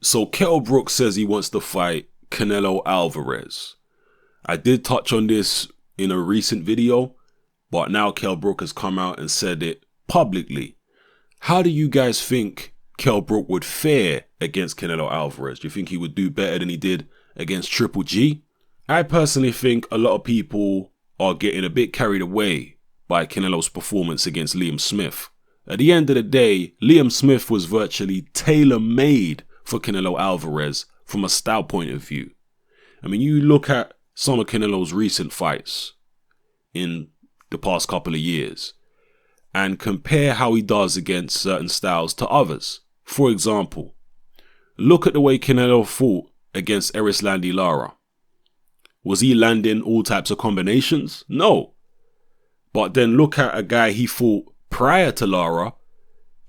So Kell Brook says he wants to fight Canelo Alvarez. I did touch on this in a recent video, but now Kell Brook has come out and said it publicly. How do you guys think Kell Brook would fare against Canelo Alvarez? Do you think he would do better than he did against Triple G? I personally think a lot of people are getting a bit carried away by Canelo's performance against Liam Smith. At the end of the day, Liam Smith was virtually tailor-made for Canelo Alvarez from a style point of view. I mean, you look at some of Canelo's recent fights in the past couple of years and compare how he does against certain styles to others. For example, look at the way Canelo fought against Erislandy Lara. Was he landing all types of combinations? No. But then look at a guy he fought prior to Lara,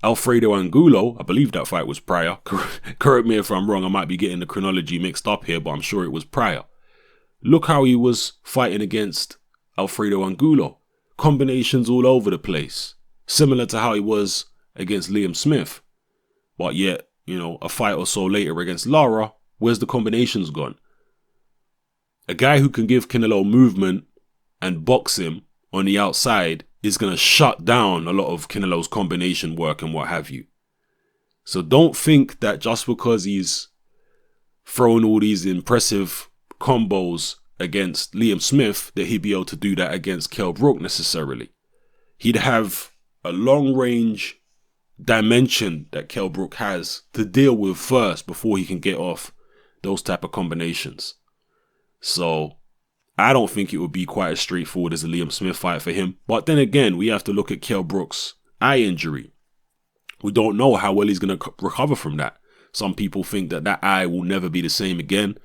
Alfredo Angulo. I believe that fight was prior. Correct me if I'm wrong. I might be getting the chronology mixed up here, but I'm sure it was prior. Look how he was fighting against Alfredo Angulo. Combinations all over the place. Similar to how he was against Liam Smith. But yet, a fight or so later against Lara, where's the combinations gone? A guy who can give Canelo movement and box him on the outside is going to shut down a lot of Canelo's combination work and what have you. So don't think that just because he's throwing all these impressive combos against Liam Smith that he'd be able to do that against Kell Brook necessarily. He'd have a long range dimension that Kell Brook has to deal with first before he can get off those type of combinations. So I don't think it would be quite as straightforward as a Liam Smith fight for him. But then again, we have to look at Kell Brook's eye injury. We don't know how well he's going to recover from that. Some people think that eye will never be the same again.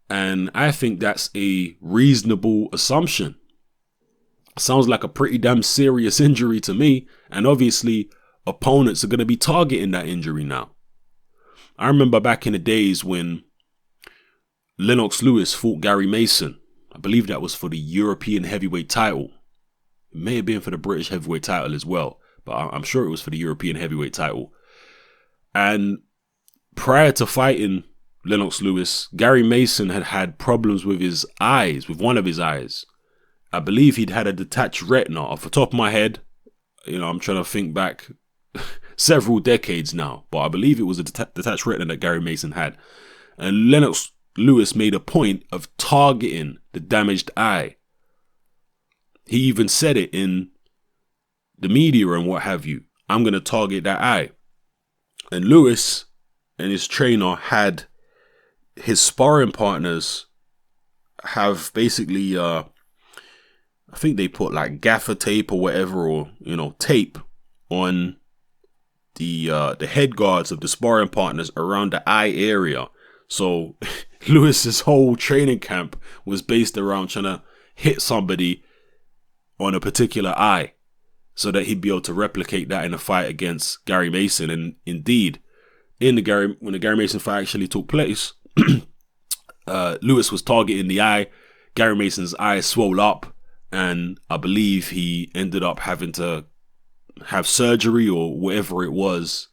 And I think that's a reasonable assumption. Sounds like a pretty damn serious injury to me. And obviously, opponents are going to be targeting that injury now. I remember back in the days when Lennox Lewis fought Gary Mason. I believe that was for the European heavyweight title. It may have been for the British heavyweight title as well, but I'm sure it was for the European heavyweight title. And prior to fighting Lennox Lewis, Gary Mason had had problems with his eyes, with one of his eyes. I believe he'd had a detached retina. Off the top of my head, I'm trying to think back several decades now, but I believe it was a detached retina that Gary Mason had. And Lennox Lewis made a point of targeting the damaged eye. He even said it in the media and what have you. I'm going to target that eye. And Lewis and his trainer had his sparring partners have basically, I think they put like gaffer tape or whatever, or, tape on the head guards of the sparring partners around the eye area. So Lewis's whole training camp was based around trying to hit somebody on a particular eye so that he'd be able to replicate that in a fight against Gary Mason. And indeed, when the Gary Mason fight actually took place, Lewis was targeting the eye. Gary Mason's eye swelled up, and I believe he ended up having to have surgery or whatever it was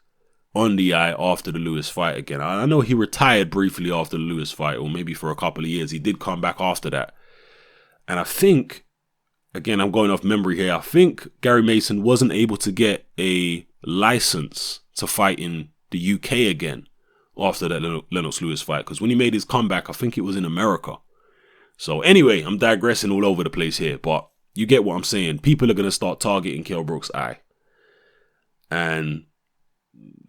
on the eye after the Lewis fight again. I know he retired briefly after the Lewis fight, or maybe for a couple of years. He did come back after that. And I think, again, I'm going off memory here, I think Gary Mason wasn't able to get a license to fight in the UK again after that Lennox Lewis fight. Because when he made his comeback, I think it was in America. So anyway, I'm digressing all over the place here, but you get what I'm saying. People are going to start targeting Kell Brook's eye. And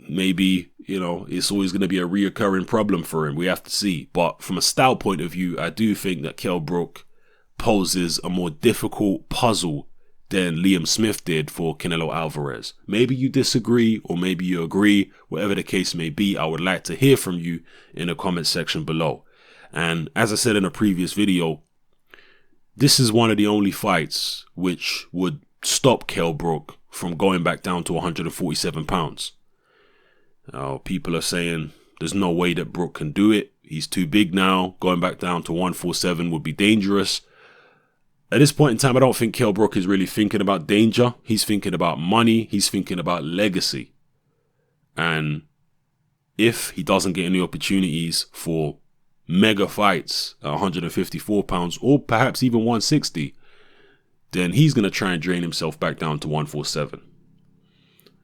maybe, it's always going to be a reoccurring problem for him. We have to see. But from a style point of view, I do think that Kell Brook poses a more difficult puzzle than Liam Smith did for Canelo Alvarez. Maybe you disagree, or maybe you agree. Whatever the case may be, I would like to hear from you in the comment section below. And as I said in a previous video, this is one of the only fights which would stop Kell Brook from going back down to 147 pounds. People are saying there's no way that Brook can do it. He's too big now. Going back down to 147 would be dangerous. At this point in time, I don't think Kell Brook is really thinking about danger. He's thinking about money. He's thinking about legacy. And if he doesn't get any opportunities for mega fights at 154 pounds or perhaps even 160, then he's going to try and drain himself back down to 147.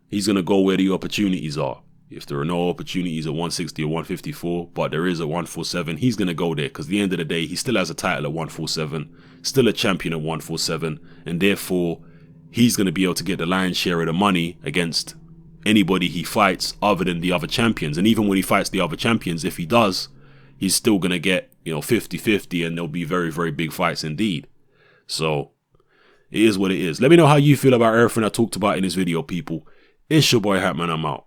He's going to go where the opportunities are. If there are no opportunities at 160 or 154, but there is at 147, he's going to go there, because at the end of the day, he still has a title at 147, still a champion at 147, and therefore he's going to be able to get the lion's share of the money against anybody he fights other than the other champions. And even when he fights the other champions, if he does, he's still going to get, 50-50, and there'll be very, very big fights indeed. So it is what it is. Let me know how you feel about everything I talked about in this video, people. It's your boy Hatman. I'm out.